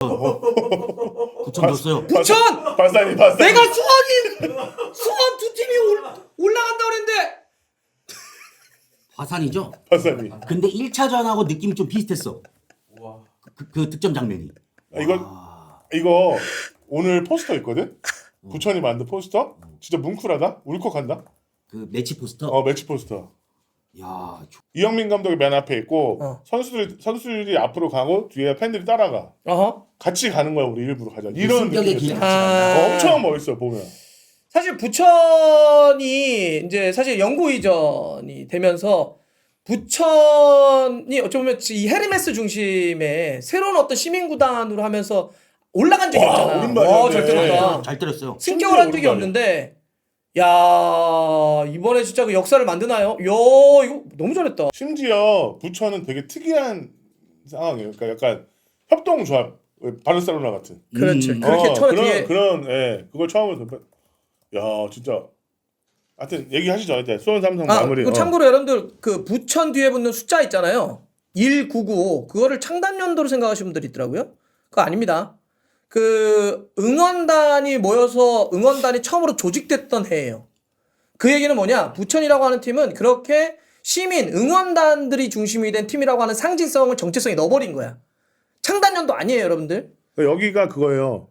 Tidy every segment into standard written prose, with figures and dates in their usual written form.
부천 줬어요. 부천! 발산이 내가 수원 두 팀이 올라간다 그랬는데 화산이죠. 발산이. 근데 1차전하고 느낌이 좀 비슷했어. 그 득점 장면이. 이거 오늘 포스터 있거든. 부천이 만든 포스터. 진짜 뭉클하다. 울컥한다. 그 매치 포스터. 매치 포스터. 야, 이영민 감독이 맨 앞에 있고 선수들이 앞으로 가고 뒤에 팬들이 따라가. 어허. 같이 가는 거야. 우리 일부러 가자. 이런 승격의 길 느낌이었어. 같이 간다. 엄청 멋있어 보면. 사실 부천이 이제 사실 영구 이전이 되면서 부천이 어쩌면 이 헤르메스 중심의 새로운 어떤 시민구단으로 하면서 올라간 적이 없잖아. 오른발이었네. 잘 때렸다. 잘 때렸어요. 승격을 한 적이 오른발이야. 없는데 야 이번에 진짜 그 역사를 만드나요? 야 이거 너무 잘했다. 심지어 부천은 되게 특이한 상황이에요. 그러니까 약간 협동조합, 바르셀로나 같은. 그렇지. 그렇게 처음에 뒤에 그걸 처음으로 야 진짜. 하여튼 얘기하시죠. 이제 수원 삼성 아, 마무리. 그 참고로 여러분들 그 부천 뒤에 붙는 숫자 있잖아요. 1995 그거를 창단 연도로 생각하시는 분들이 있더라고요. 그거 아닙니다. 그 응원단이 모여서 응원단이 처음으로 조직됐던 해예요. 그 얘기는 뭐냐? 부천이라고 하는 팀은 그렇게 시민 응원단들이 중심이 된 팀이라고 하는 상징성을 정체성에 넣어버린 거야. 창단 연도 아니에요, 여러분들. 여기가 그거예요.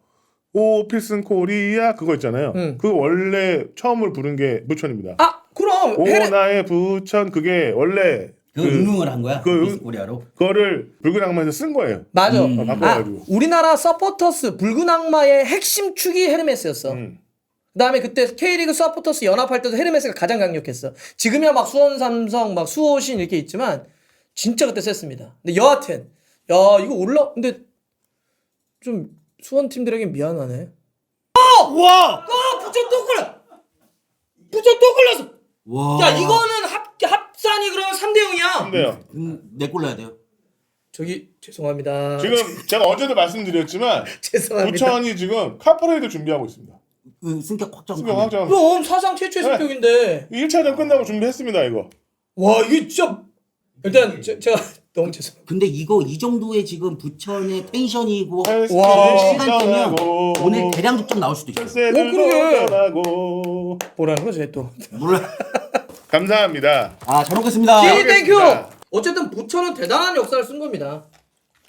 오 필승 코리아 그거 있잖아요. 그 원래 처음을 부른 게 부천입니다. 아, 그럼 오 나의 부천 그게 원래 그 응응을 한 거야. 그 코리아로. 그거를 붉은 악마에서 쓴 거예요. 맞아. 바꿔가지고. 우리나라 서포터스 붉은 악마의 핵심 축이 헤르메스였어. 그다음에 그때 K리그 서포터스 연합할 때도 헤르메스가 가장 강력했어. 지금이야 막 수원 삼성, 막 수호신 이렇게 있지만 진짜 그때 셌습니다. 근데 여하튼 야 이거 근데 좀 수원 팀들에게 미안하네. 와! 부천 또 걸려. 부천 또 걸렸어. 와. 야 이거는 합산이 그러면 3대 0이야. 근데요. 내골 넣어야 돼요. 저기 죄송합니다. 지금 제가 어제도 말씀드렸지만 죄송합니다. 부천이 지금 카퍼레이드 준비하고 있습니다. 그 승격 확정. 승격 확정. 그럼 사상 최초의 네. 성격인데. 1차전 끝나고 준비했습니다 이거. 와 이게 진짜 일단 제가 너무 죄송합니다. 근데 이거 이 정도의 지금 부천의 텐션이고 와. 시간이면 오늘 대량 득점 나올 수도 있어요. 그러게. 떠나고. 뭐라는 거지 또. 몰라. 감사합니다. 아, 잘 먹겠습니다. 예, 땡큐. 알겠습니다. 어쨌든 부천은 대단한 역사를 쓴 겁니다.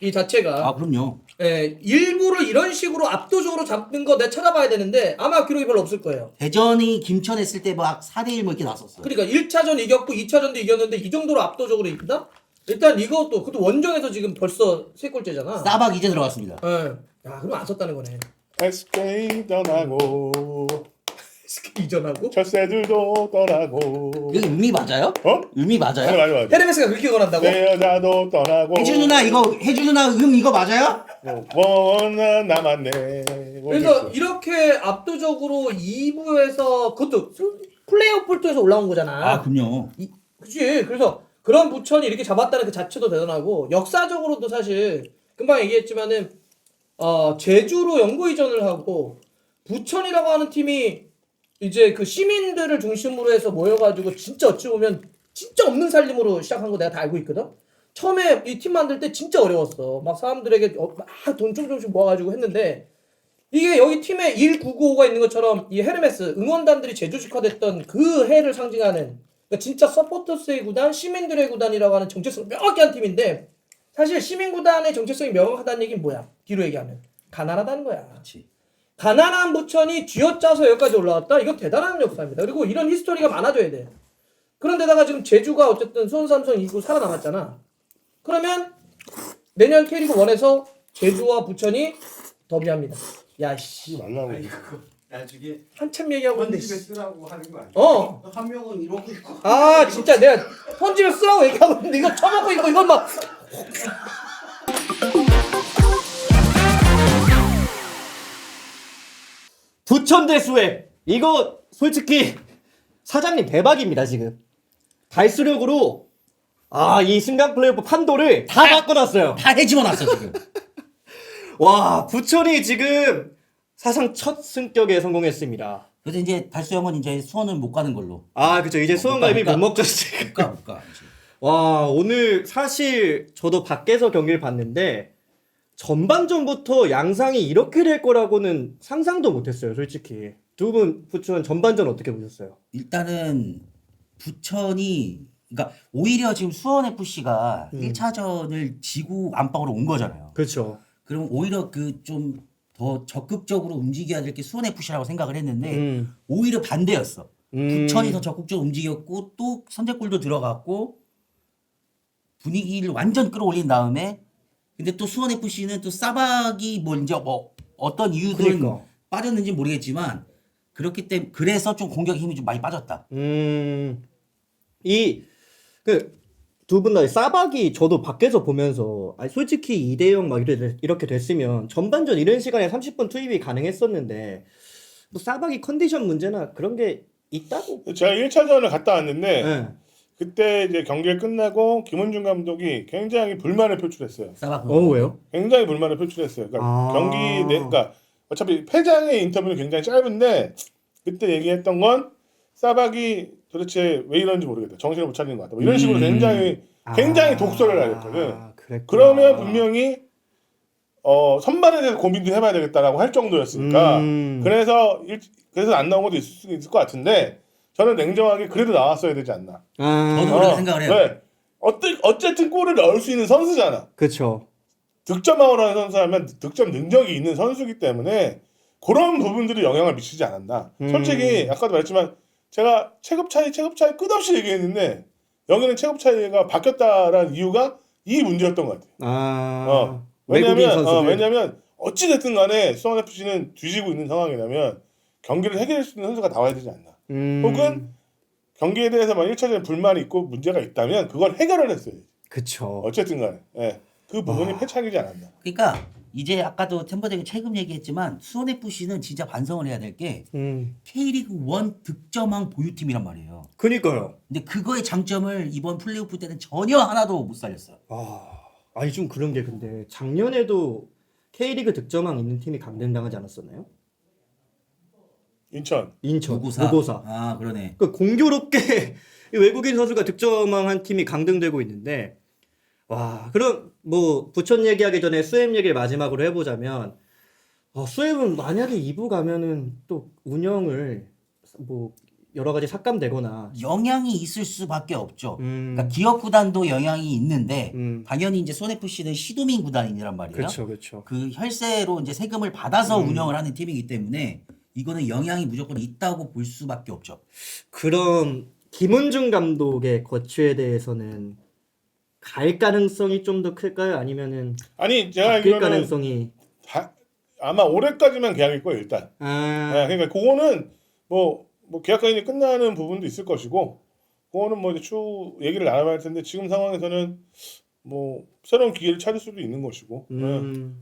이 자체가. 아, 그럼요. 예, 일부를 이런 식으로 압도적으로 잡는 거 내가 찾아봐야 되는데 아마 기록이 별로 없을 거예요. 대전이 김천 했을 때 막 4대1 뭐 이렇게 나섰어요. 그러니까 1차전 이겼고 2차전도 이겼는데 이 정도로 압도적으로 이긴다? 일단 이것도 그것도 원정에서 지금 벌써 3골째잖아. 싸박 이제 들어갔습니다. 예. 야, 그럼 안 썼다는 거네. SK 떠나고 이전하고 철새들도 떠나고. 이거 의미 맞아요? 어? 의미 맞아 맞아요? 맞아 맞아. 헤르메스가 그렇게 권한다고? 내 여자도 떠나고. 혜주 누나 이거 맞아요? 원한 남았네. 그래서 이렇게 압도적으로 2부에서 그것도 플레이오프 볼트에서 올라온 거잖아. 아, 그럼요. 그치. 그래서 그런 부천이 이렇게 잡았다는 그 자체도 대단하고 역사적으로도 사실 금방 얘기했지만은 제주로 연고 이전을 하고 부천이라고 하는 팀이 이제 그 시민들을 중심으로 해서 모여가지고 진짜 어찌 보면 진짜 없는 살림으로 시작한 거 내가 다 알고 있거든. 처음에 이 팀 만들 때 진짜 어려웠어. 막 사람들에게 막 돈 조금씩 모아가지고 했는데 이게 여기 팀에 1995가 있는 것처럼 이 헤르메스 응원단들이 재조직화됐던 그 해를 상징하는 그러니까 진짜 서포터스의 구단, 시민들의 구단이라고 하는 정체성을 명확히 한 팀인데 사실 시민구단의 정체성이 명확하다는 얘기는 뭐야? 뒤로 얘기하면 가난하다는 거야. 그렇지. 가난한 부천이 쥐어짜서 여기까지 올라왔다? 이건 대단한 역사입니다. 그리고 이런 히스토리가 많아져야 돼. 그런데다가 지금 제주가 어쨌든 수원 삼성 이기고 살아남았잖아. 그러면 내년 K리그 1에서 제주와 부천이 더비합니다. 야 씨. 말라고. 나중에 한참 얘기하고 있는데. 편집에 쓰라고 하는 거 아니야? 한 명은 이러고 있고 아 진짜 내가 편집을 쓰라고 얘기하고 있는데 이거 쳐먹고 있고 이건 막 부천 대수회 이거 솔직히 사장님 대박입니다 지금. 발수력으로 이 승강 플레이오프 판도를 다 바꿔놨어요. 다 해집어놨어 지금. 와 부천이 지금 사상 첫 승격에 성공했습니다. 그래서 이제 달수 형은 이제 수원을 못 가는 걸로. 그죠 이제 수원갈비 못 먹죠 지금. 못 가. 와 오늘 사실 저도 밖에서 경기를 봤는데 전반전부터 양상이 이렇게 될 거라고는 상상도 못했어요, 솔직히. 두 분 부천 전반전 어떻게 보셨어요? 일단은 부천이 그러니까 오히려 지금 수원 FC가 1차전을 지고 안방으로 온 거잖아요. 그렇죠. 그럼 오히려 그 좀 더 적극적으로 움직여야 될 게 수원 FC라고 생각을 했는데 오히려 반대였어. 부천이 더 적극적으로 움직였고 또 선제골도 들어갔고 분위기를 완전 끌어올린 다음에 근데 또 수원 FC는 또 싸박이 뭐 이제 뭐 어떤 이유든 그러니까. 빠졌는지 모르겠지만 그렇기 때문에 그래서 좀 공격 힘이 좀 많이 빠졌다. 이 그 두 분 다 싸박이 저도 밖에서 보면서 아니 솔직히 2대0 막 이렇게 됐으면 전반전 이런 시간에 30분 투입이 가능했었는데 뭐 싸박이 컨디션 문제나 그런 게 있다고. 제가 1차전을 갔다 왔는데 네. 그때 이제 경기가 끝나고 김원중 감독이 굉장히 불만을 표출했어요. 싸박. 왜요? 굉장히 불만을 표출했어요. 그러니까 아. 그러니까 어차피 패장의 인터뷰는 굉장히 짧은데 그때 얘기했던 건 싸박이 도대체 왜 이런지 모르겠다. 정신을 못 차리는 것 같다. 뭐 이런 식으로 굉장히 독설을 하였거든. 그랬구나. 그러면 분명히 선발에 대해서 고민도 해봐야 되겠다라고 할 정도였으니까 그래서 안 나온 것도 있을 것 같은데 저는 냉정하게 그래도 나왔어야 되지 않나. 저도 그렇게 생각을 해요. 네. 어쨌든 골을 넣을 수 있는 선수잖아. 그렇죠. 득점왕을 하는 선수라면 득점 능력이 있는 선수이기 때문에 그런 부분들이 영향을 미치지 않았나. 솔직히 아까도 말했지만 제가 체급 차이 끝없이 얘기했는데 여기는 체급 차이가 바뀌었다라는 이유가 이 문제였던 것 같아요. 외국인 선수들. 왜냐면 어찌 됐든 간에 수원 FC는 뒤지고 있는 상황이라면 경기를 해결할 수 있는 선수가 나와야 되지 않나. 혹은 경기에 대해서 만 1차전에 불만이 있고 문제가 있다면 그걸 해결을 했어야지. 그쵸. 어쨌든 간에. 예. 그 부분이 패착이지 않았나. 그러니까 이제 아까도 템버대교 최근 얘기했지만 수원 FC는 진짜 반성을 해야 될 게 K리그 1 득점왕 보유팀이란 말이에요. 그니까요. 근데 그거의 장점을 이번 플레이오프 때는 전혀 하나도 못 살렸어요. 아니 좀 그런 게 근데 작년에도 K리그 득점왕 있는 팀이 강등당하지 않았었나요? 인천. 무고사. 아 그러네. 그 공교롭게 이 외국인 선수가 득점왕 한 팀이 강등되고 있는데 와 그럼 뭐 부천 얘기하기 전에 수협 얘기를 마지막으로 해보자면 수협은 만약에 2부 가면은 또 운영을 뭐 여러 가지 삭감되거나 영향이 있을 수밖에 없죠. 그러니까 기업 구단도 영향이 있는데 당연히 이제 수원 FC는 시도민 구단이란 말이에요. 그렇죠. 그 혈세로 이제 세금을 받아서 운영을 하는 팀이기 때문에 이거는 영향이 무조건 있다고 볼 수밖에 없죠. 그럼 김은중 감독의 거취에 대해서는 갈 가능성이 좀 더 클까요? 아니면은 아니 제가 바뀔 알기로는 가능성이 아마 올해까지만 계약일 거예요 일단. 네, 그러니까 그거는 뭐 계약까지 끝나는 부분도 있을 것이고 그거는 뭐 이제 추후 얘기를 나눠봐야 할 텐데 지금 상황에서는 뭐 새로운 기회를 찾을 수도 있는 것이고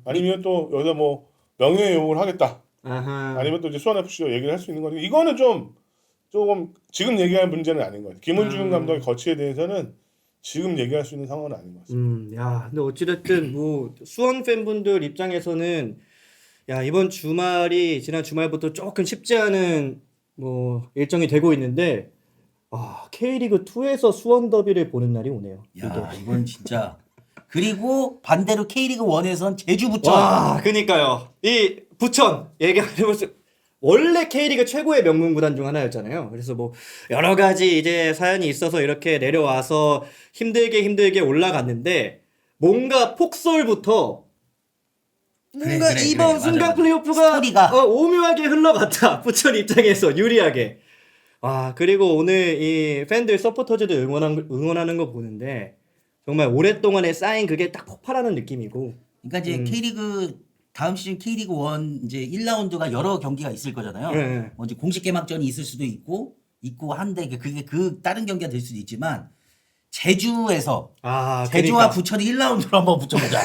아니면 또 여기서 뭐 명예욕을 하겠다. 아니면 또 이제 수원 FC와 얘기를 할 수 있는 거니까 이거는 조금 지금 얘기할 문제는 아닌 것 같아요. 김은중 감독의 거취에 대해서는 지금 얘기할 수 있는 상황은 아닌 것 같습니다. 야, 근데 어찌됐든 뭐 수원 팬분들 입장에서는 야 이번 주말이 지난 주말부터 조금 쉽지 않은 뭐 일정이 되고 있는데 K리그 2에서 수원 더비를 보는 날이 오네요. 야 이건 진짜. 그리고 반대로 K리그 1에선 제주 부천. 와, 그니까요. 이 부천 얘기해보세요. 원래 K리그 최고의 명문 구단 중 하나였잖아요. 그래서 뭐 여러 가지 이제 사연이 있어서 이렇게 내려와서 힘들게 올라갔는데 뭔가 폭설부터 뭔가 그래, 이번 순간 맞아. 플레이오프가 스토리가. 오묘하게 흘러갔다. 부천 입장에서 유리하게. 그리고 오늘 이 팬들 서포터즈들 응원하는 거 보는데 정말 오랫동안에 쌓인 그게 딱 폭발하는 느낌이고. 그러니까 이제 K리그 다음 시즌 K리그 1 이제 1라운드가 여러 경기가 있을 거잖아요. 네. 뭐 이제 공식 개막전이 있을 수도 있고 한데 그게 그 다른 경기가 될 수도 있지만 제주에서 제주와 그러니까. 부천이 1라운드로 한번 붙여보자.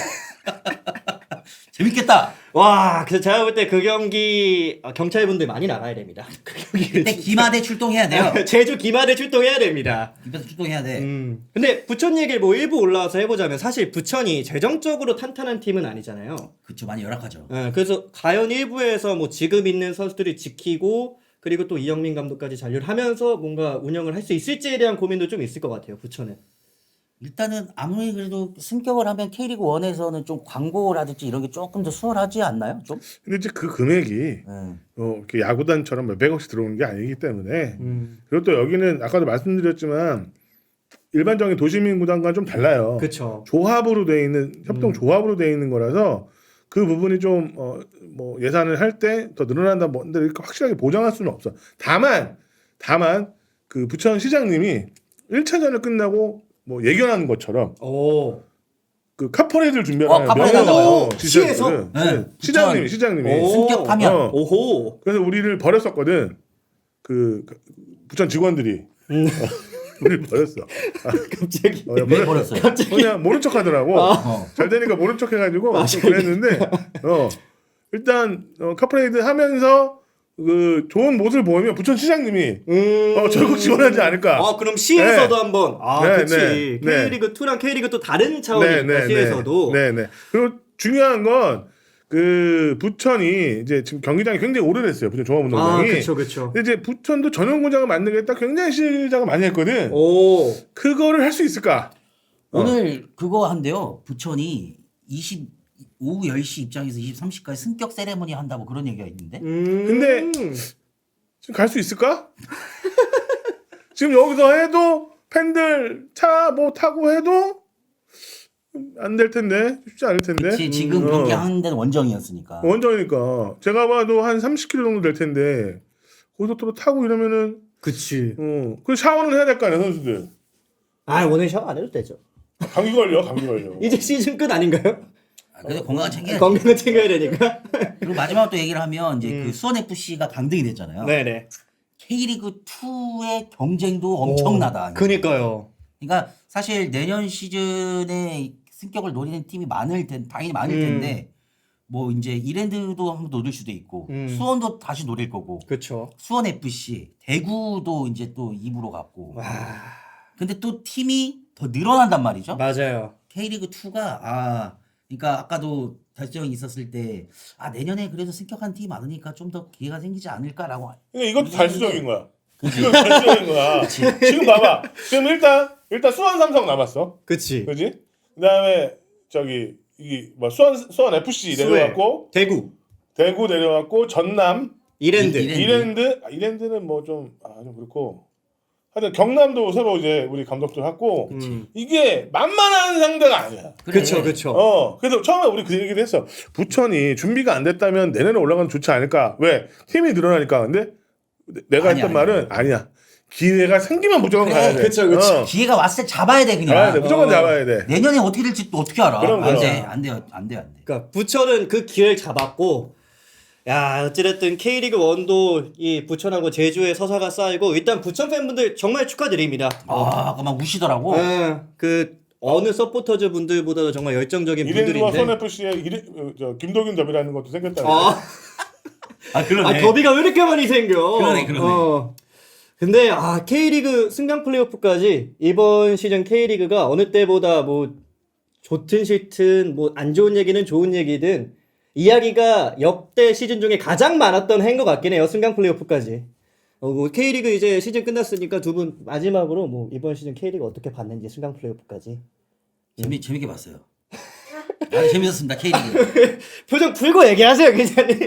재밌겠다. 와, 그래서 제가 볼 때 그 경기 경찰분들 많이 나가야 됩니다. 그 경기를 근데 기마대 출동해야 돼요. 제주 기마대 출동해야 됩니다. 기마대 출동해야 돼. 근데 부천 얘기를 뭐 일부 올라와서 해보자면 사실 부천이 재정적으로 탄탄한 팀은 아니잖아요. 그쵸, 많이 열악하죠. 그래서 과연 일부에서 뭐 지금 있는 선수들이 지키고 그리고 또 이영민 감독까지 잔류를 하면서 뭔가 운영을 할 수 있을지에 대한 고민도 좀 있을 것 같아요. 부천은. 일단은 아무리 그래도 승격을 하면 K리그 1에서는 좀 광고라든지 이런 게 조금 더 수월하지 않나요? 좀? 근데 이제 그 금액이 네. 이렇게 야구단처럼 몇백억씩 들어오는 게 아니기 때문에 그리고 또 여기는 아까도 말씀드렸지만 일반적인 도시민 구단과는 좀 달라요. 그쵸. 조합으로 돼 있는 협동 조합으로 돼 있는 거라서 그 부분이 좀 뭐 예산을 할 때 더 늘어난다 뭔데 이렇게 확실하게 보장할 수는 없어. 다만 그 부천 시장님이 1차전을 끝나고 뭐 예견한 것처럼 오. 그 카퍼레이드를 준비하는 카퍼레이드 한다고요? 시에서? 네, 시장님이 오. 승격하면 오호. 그래서 우리를 버렸었거든. 그 부천 직원들이 우리를 버렸어. 갑자기. 왜 버렸어요? 그냥 모른 척하더라고. 잘 되니까 모른 척해가지고 좀 그랬는데 일단 카퍼레이드 하면서 그 좋은 모습을 보이면 부천 시장님이 적극 지원하지 않을까. 아 그럼 시에서도 네. 한번. 아 네, 그치. 네, 네. K리그 2랑 K리그 또 다른 차원이니까 시에서도. 네네. 그리고 중요한 건 그 부천이 이제 지금 경기장이 굉장히 오래됐어요. 부천 아 종합운동장이. 그쵸. 근데 이제 부천도 전용 공장을 만들겠다 굉장히 시작을 많이 했거든. 오. 그거를 할 수 있을까? 오늘 그거 한대요. 부천이 오후 10시 입장에서 23시까지 승격 세레머니 한다고 그런 얘기가 있는데. 근데 지금 갈 수 있을까? 지금 여기서 해도 팬들 차 뭐 타고 해도 안 될 텐데 쉽지 않을 텐데. 그치, 지금 경기하는 데는 원정이었으니까. 원정이니까 제가 봐도 한 30km 정도 될 텐데 고속도로 타고 이러면은 그치. 그 샤워는 해야 될 거 아니야 선수들. 아 오늘 샤워 안 해도 되죠. 감기 걸려. 이제 시즌 끝 아닌가요? 그래서 건강을 챙겨야지. 건강을 챙겨야 되니까. 그리고 마지막으로 또 얘기를 하면 이제 그 수원 FC가 강등이 됐잖아요. 네네. K리그 2의 경쟁도 엄청나다. 그니까요. 그러니까 사실 내년 시즌에 승격을 노리는 팀이 당연히 많을 텐데 뭐 이제 이랜드도 한번 노릴 수도 있고 수원도 다시 노릴 거고 그쵸. 수원 FC, 대구도 이제 또 2부로 갔고. 와. 근데 또 팀이 더 늘어난단 말이죠. 맞아요. K리그 2가 그러니까 아까도 결정이 있었을 때 내년에 그래도 승격한 팀이 많으니까 좀 더 기회가 생기지 않을까라고. 그러니까 이것도 달수적인 거야. 이거 달수적인 거야. 지금 봐봐. 지금 일단 수원 삼성 남았어. 그치. 그지? 그다음에 저기 뭐 수원 FC 내려왔고 대구. 내려왔고 전남 이랜드. 이랜드는 뭐 좀 그렇고 하여튼 경남도 새로 이제 우리 감독들 했고 이게 만만한 상대가 아니야. 그쵸. 그래서 처음에 우리 그 얘기를 했어. 부천이 준비가 안 됐다면 내년에 올라가면 좋지 않을까. 왜? 팀이 늘어나니까. 근데 내가 했던 말은 아니야. 기회가 생기면 무조건 가야 돼. 그쵸. 기회가 왔을 때 잡아야 돼 그냥. 잡아야 돼. 무조건 잡아야 돼. 내년에 어떻게 될지 또 어떻게 알아? 그럼. 안 돼. 그러니까 부천은 그 기회를 잡았고, 야 어찌됐든 K리그 1도 이 부천하고 제주의 서사가 쌓이고 일단 부천 팬분들 정말 축하드립니다. 아까 막 우시더라고. 그 어느 서포터즈 분들보다도 정말 열정적인 이랜드와 분들인데. 수원 FC의 김도균 더비라는 것도 생겼다. 그러네. 더비가 왜 이렇게 많이 생겨? 그러네. 근데 K리그 승강 플레이오프까지 이번 시즌 K리그가 어느 때보다 뭐 좋든 싫든 뭐 안 좋은 얘기는 좋은 얘기든 이야기가 역대 시즌 중에 가장 많았던 해인 것 같긴 해요. 승강 플레이오프까지. 뭐 K리그 이제 시즌 끝났으니까 두 분 마지막으로 뭐 이번 시즌 K리그 어떻게 봤는지 승강 플레이오프까지. 재밌게 봤어요. 재밌었습니다 K리그. 표정 풀고 얘기하세요, 기자님.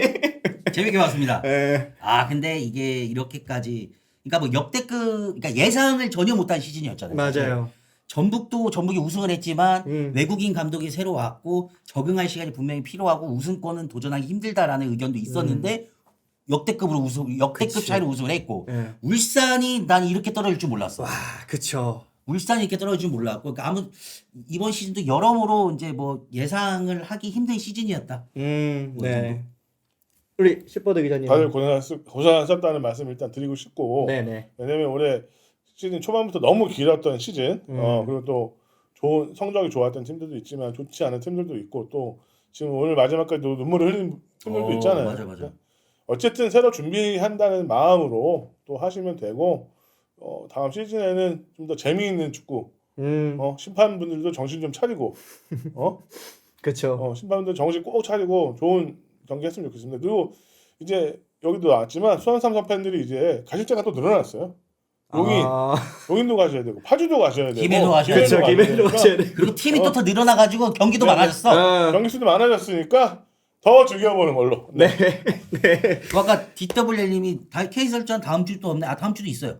재밌게 봤습니다. 예. 근데 이게 이렇게까지 그러니까 뭐 역대급 그러니까 예상을 전혀 못한 시즌이었잖아요. 맞아요. 전북이 우승을 했지만 외국인 감독이 새로 왔고 적응할 시간이 분명히 필요하고 우승권은 도전하기 힘들다라는 의견도 있었는데 역대급 차이로 우승을 했고 예. 울산이 난 이렇게 떨어질 줄 몰랐어. 그쵸. 울산이 이렇게 떨어질 줄 몰랐고 그러니까 이번 시즌도 여러모로 이제 뭐 예상을 하기 힘든 시즌이었다. 네. 우리 슈퍼드 기자님. 다들 고생하셨다는 말씀 일단 드리고 싶고. 네네. 왜냐면 올해 시즌 초반부터 너무 길었던 시즌. 그리고 또 좋은 성적이 좋았던 팀들도 있지만 좋지 않은 팀들도 있고 또 지금 오늘 마지막까지 눈물을 흘린 팀들도 있잖아요. 맞아. 어쨌든 새로 준비한다는 마음으로 또 하시면 되고 다음 시즌에는 좀 더 재미있는 축구. 심판분들도 정신 좀 차리고. 그렇죠. 심판분들 정신 꼭 차리고 좋은 경기 했으면 좋겠습니다. 그리고 이제 여기도 나왔지만 수원 삼성 팬들이 이제 가실자가 또 늘어났어요. 용인도 가셔야 되고 파주도 가셔야 되고 김해도 가셔야 김해도 그렇죠. 가셔야 김해로 되니까 가셔야 돼. 그리고 팀이 또 더 늘어나가지고 경기도 네, 많아졌어. 경기 수도 많아졌으니까 더 즐겨보는 걸로. 네. 아까 DWL님이 K설전 다음 주도 없네. 다음 주도 있어요.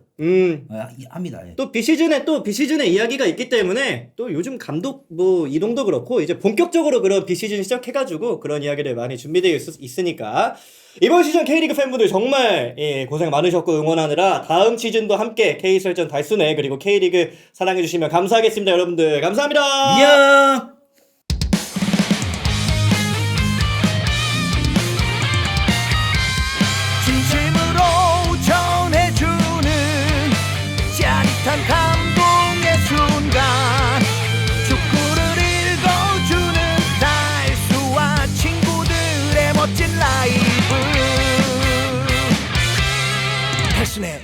합니다. 예. 또 비시즌의 이야기가 있기 때문에 또 요즘 감독 뭐 이동도 그렇고 이제 본격적으로 그런 비시즌 시작해가지고 그런 이야기를 많이 준비되어 있으니까 이번 시즌 K리그 팬분들 정말 고생 많으셨고 응원하느라 다음 시즌도 함께 K설전 달순회 그리고 K리그 사랑해주시면 감사하겠습니다. 여러분들 감사합니다. 안녕. 진심으로 전해주는 짜릿한 감동의 순간 축구를 읽어주는 달수와 친구들의 멋진 라이브 달순의